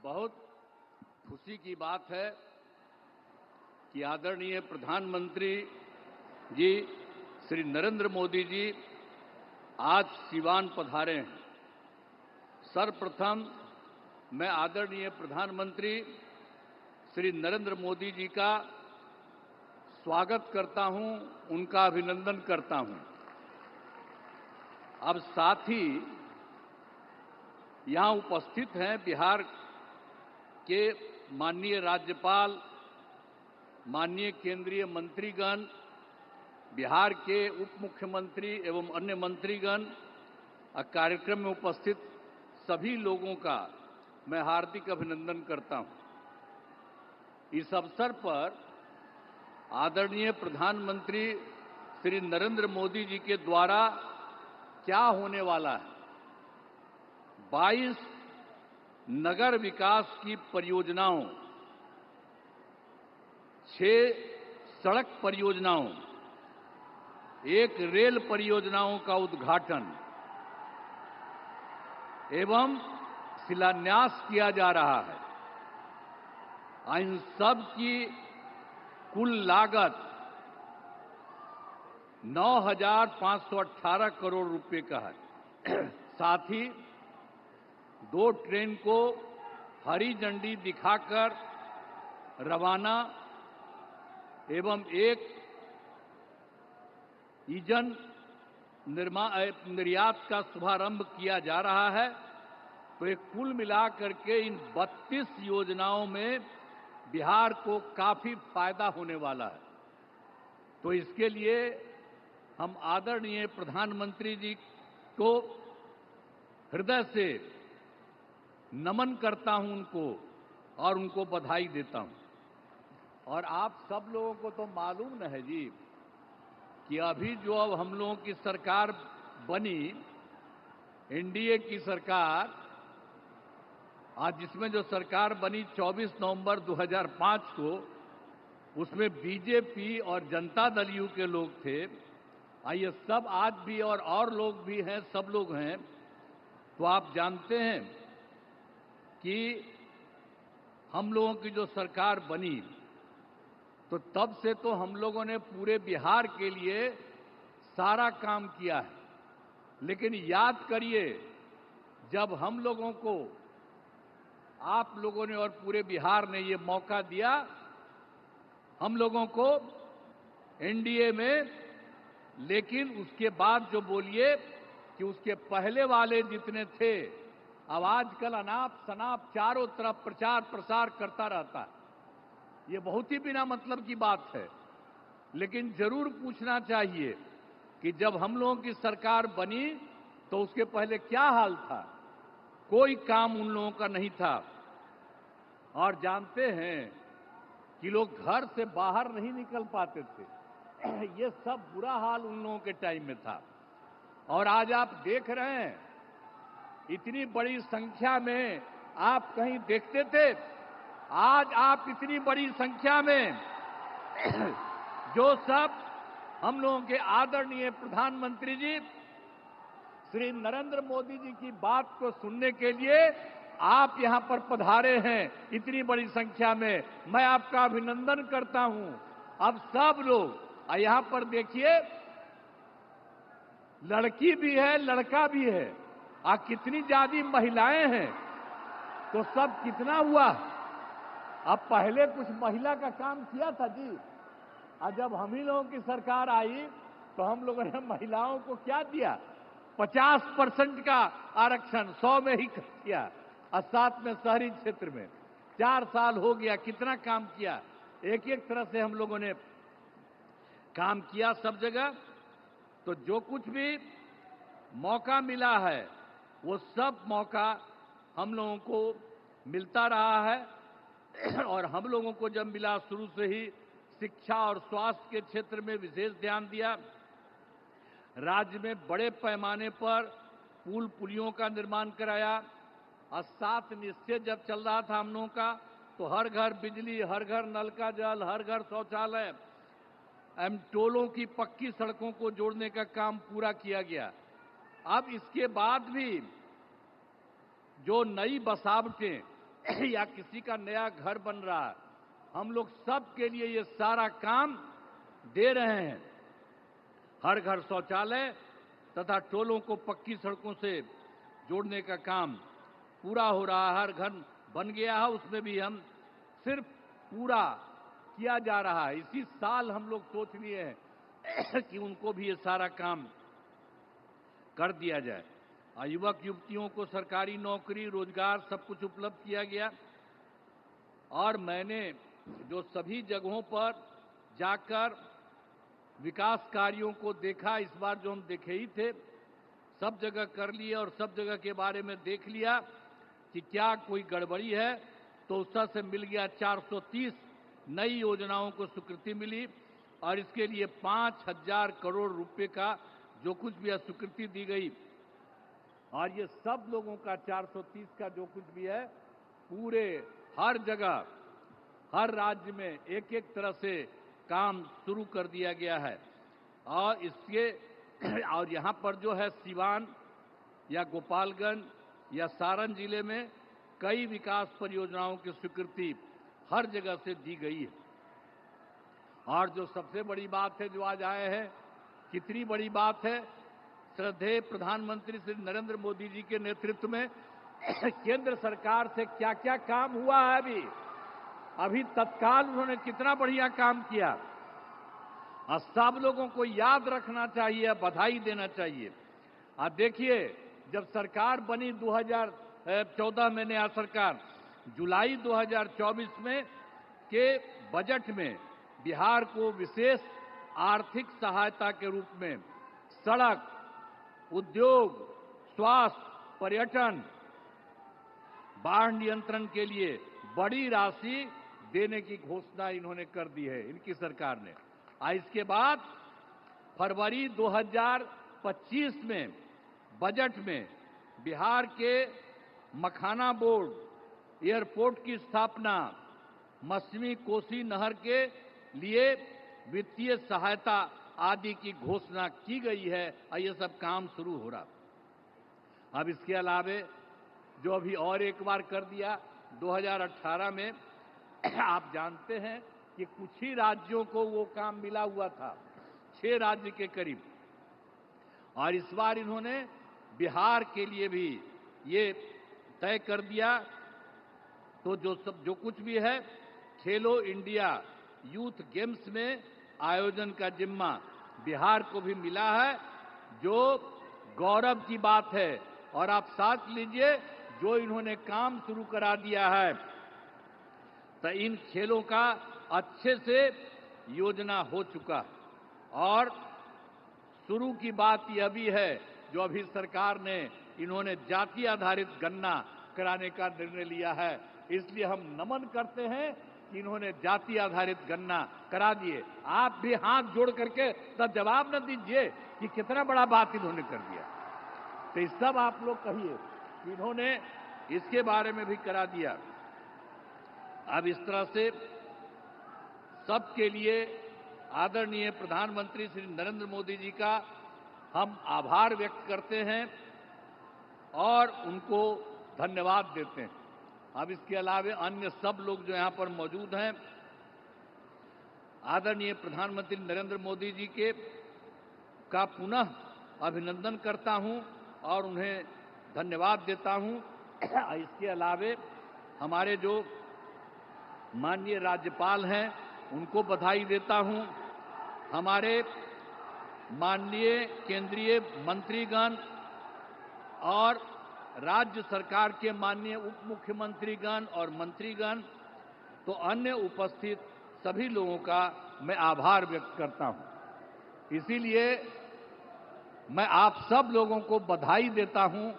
बहुत खुशी की बात है कि आदरणीय प्रधानमंत्री जी श्री नरेंद्र मोदी जी आज सिवान पधारे हैं। सर्वप्रथम मैं आदरणीय प्रधानमंत्री श्री नरेंद्र मोदी जी का स्वागत करता हूं, उनका अभिनंदन करता हूं। अब साथ ही यहां उपस्थित हैं बिहार के माननीय राज्यपाल, माननीय केंद्रीय मंत्रीगण, बिहार के उप मुख्यमंत्री एवं अन्य मंत्रीगण, कार्यक्रम में उपस्थित सभी लोगों का मैं हार्दिक अभिनंदन करता हूं। इस अवसर पर आदरणीय प्रधानमंत्री श्री नरेंद्र मोदी जी के द्वारा क्या होने वाला है, 22 नगर विकास की परियोजनाओं, 6 सड़क परियोजनाओं, 1 रेल परियोजनाओं का उद्घाटन एवं शिलान्यास किया जा रहा है। इन सब की कुल लागत 9,518 करोड़ रुपए का है। साथ ही 2 ट्रेन को हरी झंडी दिखाकर रवाना एवं 1 ईंधन निर्यात का शुभारंभ किया जा रहा है। तो एक कुल मिलाकर के इन 32 योजनाओं में बिहार को काफी फायदा होने वाला है। तो इसके लिए हम आदरणीय प्रधानमंत्री जी को हृदय से नमन करता हूं उनको और उनको बधाई देता हूं। और आप सब लोगों को तो मालूम न है जी कि अभी जो अब हम लोगों की सरकार बनी, एनडीए की सरकार, आज जिसमें जो सरकार बनी 24 नवंबर 2005 को, उसमें बीजेपी और जनता दल यू के लोग थे। ये सब आज भी और लोग भी हैं, सब लोग हैं। तो आप जानते हैं कि हम लोगों की जो सरकार बनी तो तब से तो हम लोगों ने पूरे बिहार के लिए सारा काम किया है। लेकिन याद करिए, जब हम लोगों को, आप लोगों ने और पूरे बिहार ने ये मौका दिया, हम लोगों को एनडीए में, लेकिन उसके बाद जो बोलिए कि उसके पहले वाले जितने थे, अब आजकल अनाप शनाप चारों तरफ प्रचार प्रसार करता रहता है। ये बहुत ही बिना मतलब की बात है। लेकिन जरूर पूछना चाहिए कि जब हम लोगों की सरकार बनी तो उसके पहले क्या हाल था। कोई काम उन लोगों का नहीं था। और जानते हैं कि लोग घर से बाहर नहीं निकल पाते थे। ये सब बुरा हाल उन लोगों के टाइम में था। और आज आप देख रहे हैं, इतनी बड़ी संख्या में आप कहीं देखते थे? आज आप इतनी बड़ी संख्या में जो सब हम लोगों के आदरणीय प्रधानमंत्री जी श्री नरेंद्र मोदी जी की बात को सुनने के लिए आप यहां पर पधारे हैं इतनी बड़ी संख्या में, मैं आपका अभिनंदन करता हूं। अब सब लोग यहां पर देखिए, लड़की भी है, लड़का भी है, कितनी ज्यादा महिलाएं हैं। तो सब कितना हुआ। अब पहले कुछ महिला का काम किया था जी। जब हम ही लोगों की सरकार आई तो हम लोगों ने महिलाओं को क्या दिया, 50% का आरक्षण 100 में ही किया। और साथ में शहरी क्षेत्र में 4 साल हो गया, कितना काम किया। एक एक तरह से हम लोगों ने काम किया सब जगह। तो जो कुछ भी मौका मिला है वो सब मौका हम लोगों को मिलता रहा है। और हम लोगों को जब मिला, शुरू से ही शिक्षा और स्वास्थ्य के क्षेत्र में विशेष ध्यान दिया। राज्य में बड़े पैमाने पर पुल पुलियों का निर्माण कराया। और 7 निश्चय जब चल रहा था हम लोगों का, तो हर घर बिजली, हर घर नल का जल, हर घर शौचालय, टोलों की पक्की सड़कों को जोड़ने का काम पूरा किया गया। अब इसके बाद भी जो नई बसावटें या किसी का नया घर बन रहा है, हम लोग सब के लिए ये सारा काम दे रहे हैं। हर घर शौचालय तथा टोलों को पक्की सड़कों से जोड़ने का काम पूरा हो रहा है। हर घर बन गया है, उसमें भी हम सिर्फ पूरा किया जा रहा है। इसी साल हम लोग सोच लिए हैं कि उनको भी ये सारा काम कर दिया जाए। युवक युवतियों को सरकारी नौकरी, रोजगार सब कुछ उपलब्ध किया गया। और मैंने जो सभी जगहों पर जाकर विकास कार्यों को देखा, इस बार जो हम देखे ही थे, सब जगह कर लिए और सब जगह के बारे में देख लिया कि क्या कोई गड़बड़ी है, तो उसका से मिल गया 430 नई योजनाओं को स्वीकृति मिली और इसके लिए 5,000 करोड़ रुपए का जो कुछ भी स्वीकृति दी गई। और ये सब लोगों का 430 का जो कुछ भी है, पूरे हर जगह हर राज्य में एक एक तरह से काम शुरू कर दिया गया है। और इसके और यहाँ पर जो है सिवान या गोपालगंज या सारण जिले में कई विकास परियोजनाओं की स्वीकृति हर जगह से दी गई है। और जो सबसे बड़ी बात है जो आज आए हैं, कितनी बड़ी बात है, श्रद्धेय प्रधानमंत्री श्री नरेंद्र मोदी जी के नेतृत्व में केंद्र सरकार से क्या क्या काम हुआ है। अभी तत्काल उन्होंने कितना बढ़िया काम किया और सब लोगों को याद रखना चाहिए, बधाई देना चाहिए। आप देखिए, जब सरकार बनी 2014 में नया सरकार, जुलाई 2024 में के बजट में बिहार को विशेष आर्थिक सहायता के रूप में सड़क, उद्योग, स्वास्थ्य, पर्यटन, बाढ़ नियंत्रण के लिए बड़ी राशि देने की घोषणा इन्होंने कर दी है, इनकी सरकार ने। इसके बाद फरवरी 2025 में बजट में बिहार के मखाना बोर्ड एयरपोर्ट की स्थापना, मछली कोसी नहर के लिए वित्तीय सहायता आदि की घोषणा की गई है और ये सब काम शुरू हो रहा। अब इसके अलावे जो अभी और एक बार कर दिया 2018 में, आप जानते हैं कि कुछ ही राज्यों को वो काम मिला हुआ था, 6 राज्य के करीब, और इस बार इन्होंने बिहार के लिए भी ये तय कर दिया। तो जो कुछ भी है, खेलो इंडिया यूथ गेम्स में आयोजन का जिम्मा बिहार को भी मिला है, जो गौरव की बात है। और आप साथ लीजिए, जो इन्होंने काम शुरू करा दिया है, तो इन खेलों का अच्छे से योजना हो चुका। और शुरू की बात यह भी है, जो अभी सरकार ने इन्होंने जाति आधारित गणना कराने का निर्णय लिया है, इसलिए हम नमन करते हैं कि इन्होंने जाति आधारित गणना करा दिए। आप भी हाथ जोड़ करके तब जवाब न दीजिए कि कितना बड़ा बात इन्होंने कर दिया। तो इस सब आप लोग कहिए कि इन्होंने इसके बारे में भी करा दिया। अब इस तरह से सबके लिए आदरणीय प्रधानमंत्री श्री नरेंद्र मोदी जी का हम आभार व्यक्त करते हैं और उनको धन्यवाद देते हैं। अब इसके अलावे अन्य सब लोग जो यहाँ पर मौजूद हैं, आदरणीय प्रधानमंत्री नरेंद्र मोदी जी का पुनः अभिनंदन करता हूं और उन्हें धन्यवाद देता हूं। इसके अलावे हमारे जो माननीय राज्यपाल हैं, उनको बधाई देता हूं। हमारे माननीय केंद्रीय मंत्रीगण और राज्य सरकार के माननीय उप मुख्यमंत्रीगण और मंत्रीगण, तो अन्य उपस्थित सभी लोगों का मैं आभार व्यक्त करता हूं। इसीलिए मैं आप सब लोगों को बधाई देता हूं।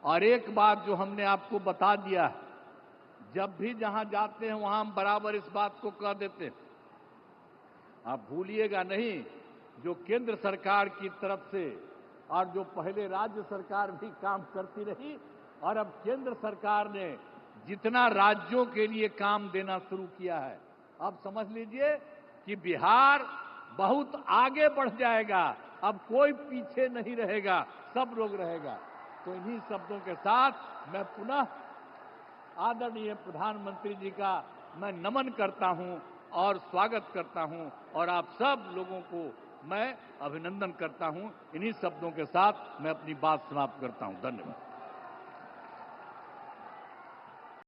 और एक बात जो हमने आपको बता दिया है, जब भी जहां जाते हैं वहां हम बराबर इस बात को कह देते हैं, आप भूलिएगा नहीं, जो केंद्र सरकार की तरफ से और जो पहले राज्य सरकार भी काम करती रही, और अब केंद्र सरकार ने जितना राज्यों के लिए काम देना शुरू किया है, अब समझ लीजिए कि बिहार बहुत आगे बढ़ जाएगा। अब कोई पीछे नहीं रहेगा, सब लोग रहेगा। तो इन्हीं शब्दों के साथ मैं पुनः आदरणीय प्रधानमंत्री जी का मैं नमन करता हूं और स्वागत करता हूं और आप सब लोगों को मैं अभिनंदन करता हूं। इन्हीं शब्दों के साथ मैं अपनी बात समाप्त करता हूं। धन्यवाद।